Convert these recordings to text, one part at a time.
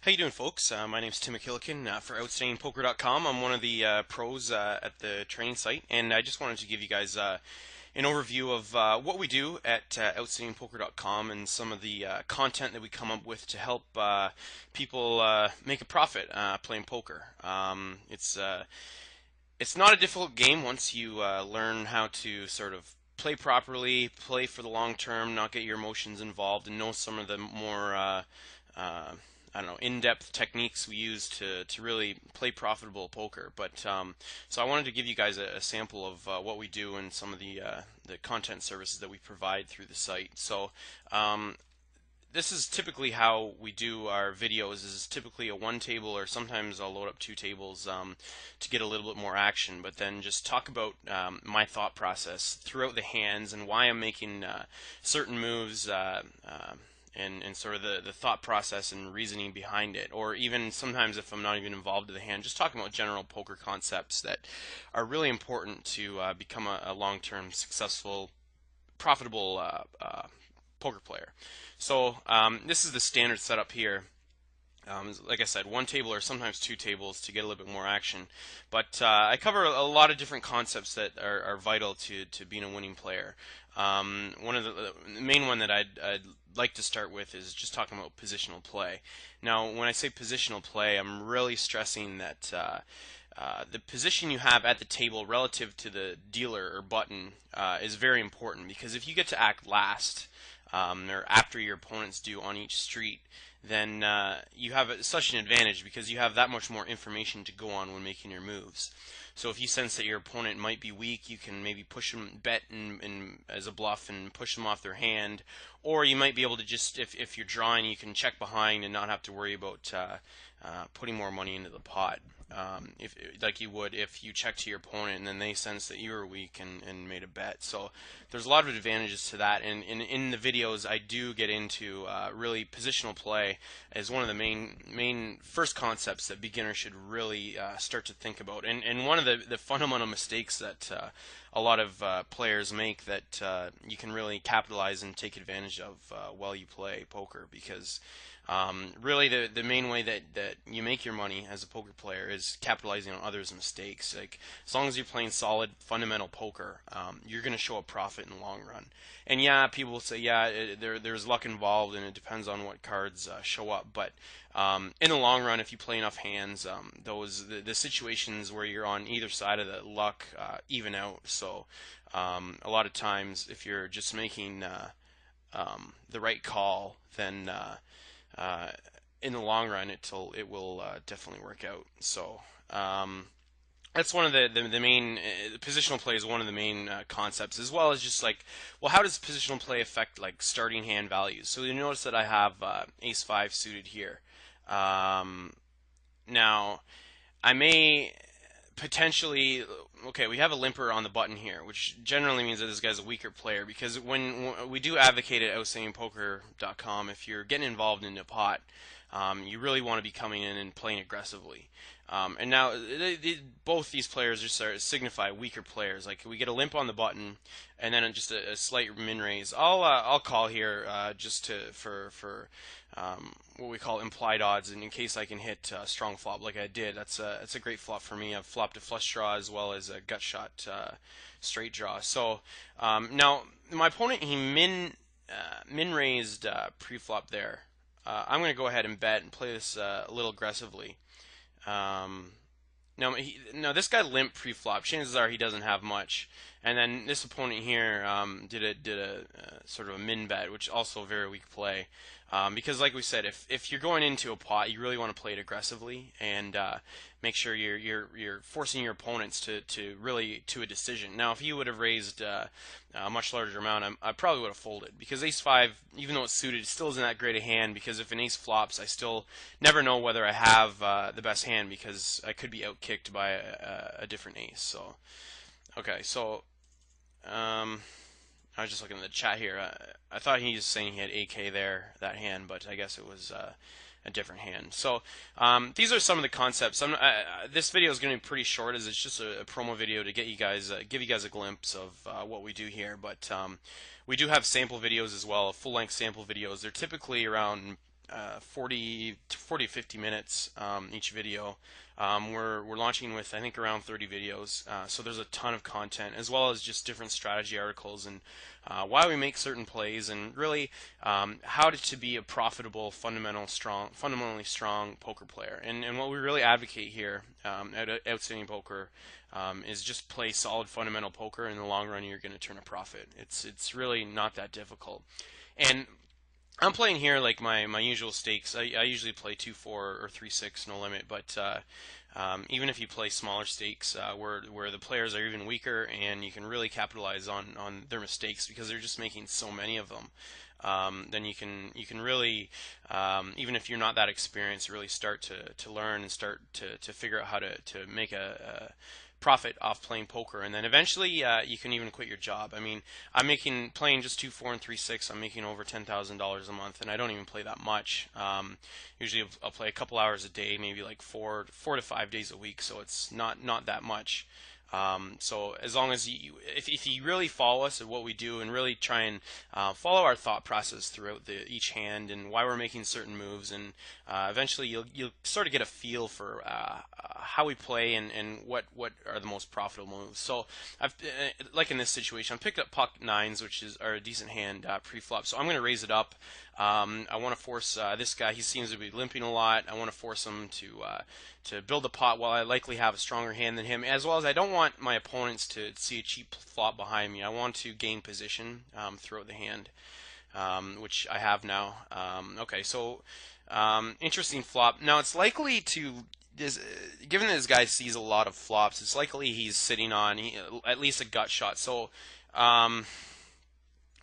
How you doing, folks? My name's Tim McKillican for OutstandingPoker.com. I'm one of the pros at the training site, and I just wanted to give you guys an overview of what we do at OutstandingPoker.com and some of the content that we come up with to help people make a profit playing poker. It's not a difficult game once you learn how to sort of play properly, play for the long term, not get your emotions involved, and know some of the more I don't know, in-depth techniques we use to really play profitable poker. But so I wanted to give you guys a sample of what we do and some of the content services that we provide through the site. So this is typically how we do our videos. This is typically a one table, or sometimes I'll load up two tables to get a little bit more action, but then just talk about my thought process throughout the hands and why I'm making certain moves, and sort of the thought process and reasoning behind it. Or even sometimes if I'm not even involved in the hand, just talking about general poker concepts that are really important to become a long-term successful, profitable poker player. So this is the standard setup here. Like I said, one table or sometimes two tables to get a little bit more action. But I cover a lot of different concepts that are vital to being a winning player. One of the main one that I'd like to start with is just talking about positional play. Now, when I say positional play, I'm really stressing that the position you have at the table relative to the dealer or button is very important, because if you get to act last, or after your opponents do on each street, then you have such an advantage because you have that much more information to go on when making your moves. So if you sense that your opponent might be weak, you can maybe push them, bet as a bluff and push them off their hand, or you might be able to just, if you're drawing, you can check behind and not have to worry about putting more money into the pot. If like you would if you check to your opponent and then they sense that you were weak and made a bet. So there's a lot of advantages to that, and in the videos I do get into really positional play as one of the main first concepts that beginners should really start to think about, and one of the fundamental mistakes that a lot of players make that you can really capitalize and take advantage of while you play poker, because really the main way that you make your money as a poker player is capitalizing on others' mistakes. Like, as long as you're playing solid fundamental poker, you're going to show a profit in the long run. And yeah, people will say, yeah, there's luck involved and it depends on what cards show up, but in the long run, if you play enough hands, the situations where you're on either side of the luck even out. So a lot of times, if you're just making the right call, then in the long run, it will definitely work out. So that's one of the main positional play is one of the main concepts, as well as just like, well, how does positional play affect like starting hand values? So you notice that I have ace 5 suited here. Now I may potentially, okay, we have a limper on the button here, which generally means that this guy's a weaker player, because when we do advocate at OutstandingPoker.com, if you're getting involved in a pot, you really want to be coming in and playing aggressively. And now both these players just signify weaker players. Like, we get a limp on the button, and then just a slight min raise. I'll call here just for what we call implied odds, and in case I can hit strong flop like I did. That's a great flop for me. I've flopped a flush draw as well as a gut shot straight draw. So now my opponent, he min raised pre-flop there. I'm going to go ahead and bet and play this a little aggressively. Now this guy limp pre-flop. Chances are he doesn't have much. And then this opponent here did a sort of a min bet, which also a very weak play. Because like we said, if you're going into a pot, you really want to play it aggressively and make sure you're forcing your opponents to really to a decision. Now, if he would have raised a much larger amount, I probably would have folded, because ace 5, even though it's suited, still isn't that great a hand, because if an ace flops, I still never know whether I have the best hand, because I could be outkicked by a different ace. So okay, so I was just looking at the chat here. I thought he was saying he had 8K there, that hand, but I guess it was a different hand. So these are some of the concepts. This video is going to be pretty short, as it's just a promo video to get you guys, give you guys a glimpse of what we do here. But we do have sample videos as well, full-length sample videos. They're typically around 40 to 50 minutes each video. We're launching with, I think, around 30 videos, so there's a ton of content, as well as just different strategy articles and why we make certain plays, and really how to be a profitable, fundamentally strong poker player. And what we really advocate here at Outstanding Poker is just play solid fundamental poker. In the long run, you're going to turn a profit. It's really not that difficult. And I'm playing here like my usual stakes. I usually play 2-4 or 3-6 no limit, but even if you play smaller stakes where the players are even weaker and you can really capitalize on their mistakes because they're just making so many of them, then you can really, even if you're not that experienced, really start to learn and start to figure out how to make a profit off playing poker, and then eventually you can even quit your job. I mean, playing just 2-4 and 3-6. I'm making over $10,000 a month, and I don't even play that much. Usually, I'll play a couple hours a day, maybe like 4 to 5 days a week. So it's not that much. So as long as if you really follow us at what we do and really try and follow our thought process throughout each hand and why we're making certain moves, and eventually you'll sort of get a feel for how we play and what are the most profitable moves. So like in this situation, I picked up Puck nines, which are a decent hand pre-flop. So I'm going to raise it up. I want to force this guy. He seems to be limping a lot. I want to force him to build a pot while I likely have a stronger hand than him, as well as I don't want my opponents to see a cheap flop behind me. I want to gain position throughout the hand, which I have now. Okay, so interesting flop. Now it's likely given that this guy sees a lot of flops, it's likely he's sitting on at least a gut shot. So I'm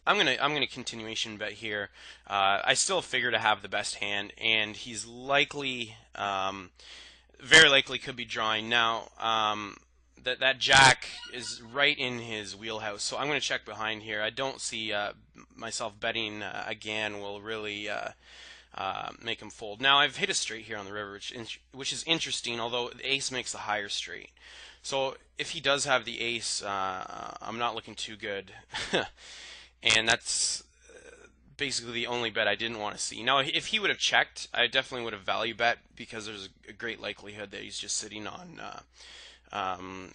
gonna continuation bet here. I still figure to have the best hand, and he's likely, very likely, could be drawing now. That jack is right in his wheelhouse, so I'm gonna check behind here. I don't see myself betting again will really make him fold. Now I've hit a straight here on the river, which is interesting. Although the ace makes the higher straight, so if he does have the ace, I'm not looking too good. And that's basically the only bet I didn't want to see. Now, if he would have checked, I definitely would have value bet, because there's a great likelihood that he's just sitting on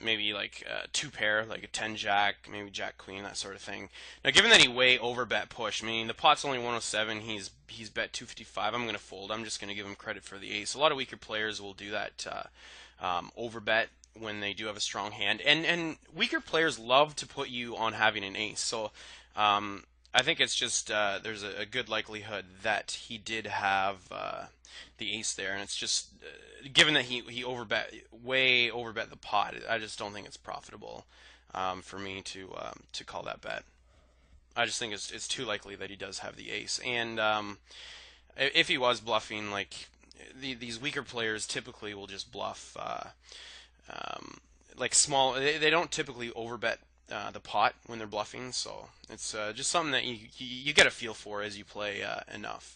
maybe like two pair, like a 10 jack, maybe jack queen, that sort of thing. Now, given that he way over bet push, meaning the pot's only 107, he's bet 255, I'm going to fold. I'm just going to give him credit for the ace. A lot of weaker players will do that over bet when they do have a strong hand, and weaker players love to put you on having an ace. So I think it's just there's a good likelihood that he did have the ace there, and it's just given that he way overbet the pot, I just don't think it's profitable for me to call that bet. I just think it's too likely that he does have the ace, and if he was bluffing, like these weaker players typically will just bluff like small. They don't typically overbet the pot when they're bluffing, so it's just something that you get a feel for as you play enough.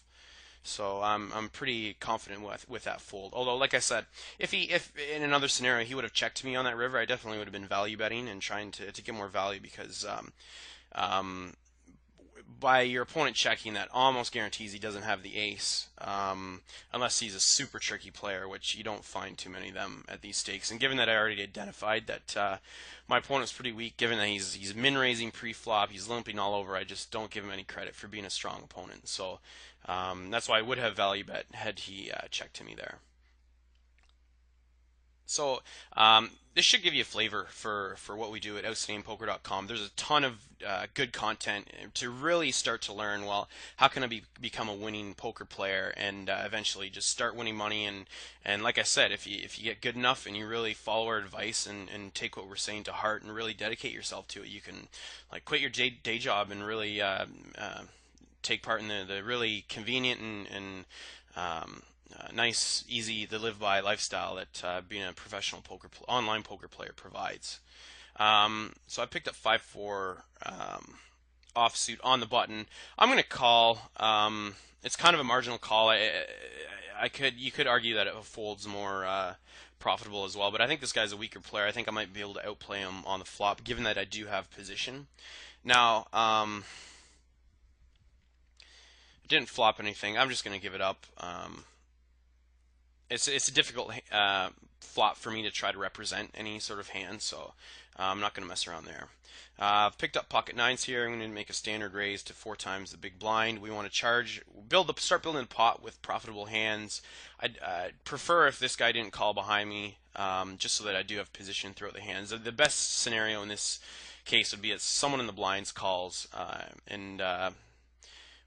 So I'm pretty confident with that fold. Although, like I said, if in another scenario he would have checked me on that river, I definitely would have been value betting and trying to get more value, because by your opponent checking, that almost guarantees he doesn't have the ace, unless he's a super tricky player, which you don't find too many of them at these stakes. And given that I already identified that my opponent's pretty weak, given that he's min-raising pre-flop, he's limping all over, I just don't give him any credit for being a strong opponent. So that's why I would have value bet had he checked to me there. So this should give you a flavor for what we do at OutstandingPoker.com. There's a ton of good content to really start to learn, well, how can I become a winning poker player, and eventually just start winning money. And like I said, if you get good enough and you really follow our advice and take what we're saying to heart and really dedicate yourself to it, you can like quit your day job and really take part in the really convenient and nice, easy to live by lifestyle that being a professional online poker player provides. So I picked up 5-4 offsuit on the button. I'm going to call. It's kind of a marginal call. You could argue that it folds more profitable as well, but I think this guy's a weaker player. I think I might be able to outplay him on the flop, given that I do have position. Now, didn't flop anything, I'm just going to give it up. It's a difficult flop for me to try to represent any sort of hand, so I'm not going to mess around there. Picked up pocket nines here. I'm going to make a standard raise to 4 times the big blind. We want to start building a pot with profitable hands. I'd prefer if this guy didn't call behind me, just so that I do have position throughout the hands. The best scenario in this case would be if someone in the blinds calls, and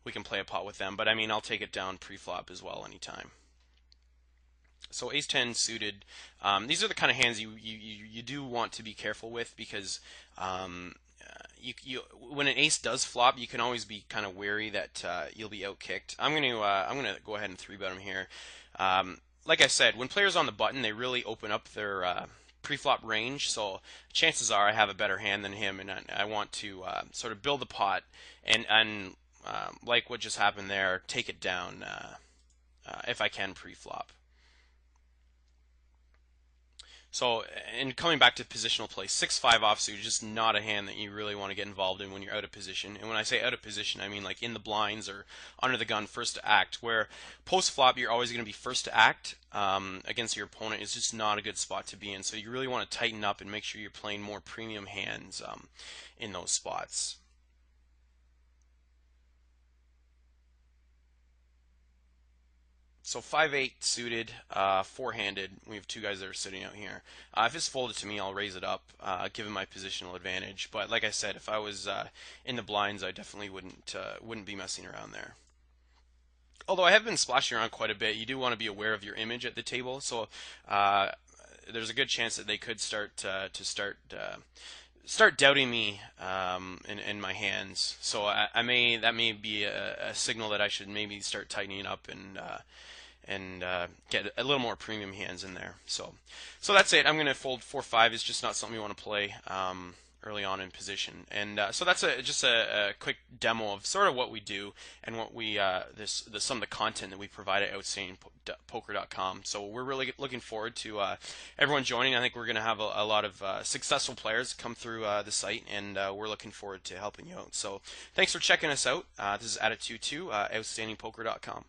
we can play a pot with them. But I mean, I'll take it down pre-flop as well anytime. So ace 10 suited. These are the kind of hands you do want to be careful with, because when an ace does flop, you can always be kind of wary that you'll be outkicked. I'm gonna go ahead and 3-bet him here. Like I said, when players are on the button, they really open up their pre-flop range. So chances are I have a better hand than him, and I want to sort of build the pot and like what just happened there, take it down if I can pre-flop. So, and coming back to positional play, 6-5 offsuit is just not a hand that you really want to get involved in when you're out of position. And when I say out of position, I mean like in the blinds or under the gun, first to act. Where post flop, you're always going to be first to act against your opponent. Is just not a good spot to be in. So you really want to tighten up and make sure you're playing more premium hands in those spots. So 5-8 suited, four-handed. We have two guys that are sitting out here. If it's folded to me, I'll raise it up, give him my positional advantage. But like I said, if I was in the blinds, I definitely wouldn't be messing around there. Although I have been splashing around quite a bit, you do want to be aware of your image at the table. So there's a good chance that they could start doubting me in my hands. So that may be a signal that I should maybe start tightening up and get a little more premium hands in there. So that's it. I'm going to fold 4-5. It's just not something you want to play early on in position. And so that's just a quick demo of sort of what we do and what we some of the content that we provide at OutstandingPoker.com. So we're really looking forward to everyone joining. I think we're going to have a lot of successful players come through the site, and we're looking forward to helping you out. So thanks for checking us out. This is Attitude 2, OutstandingPoker.com.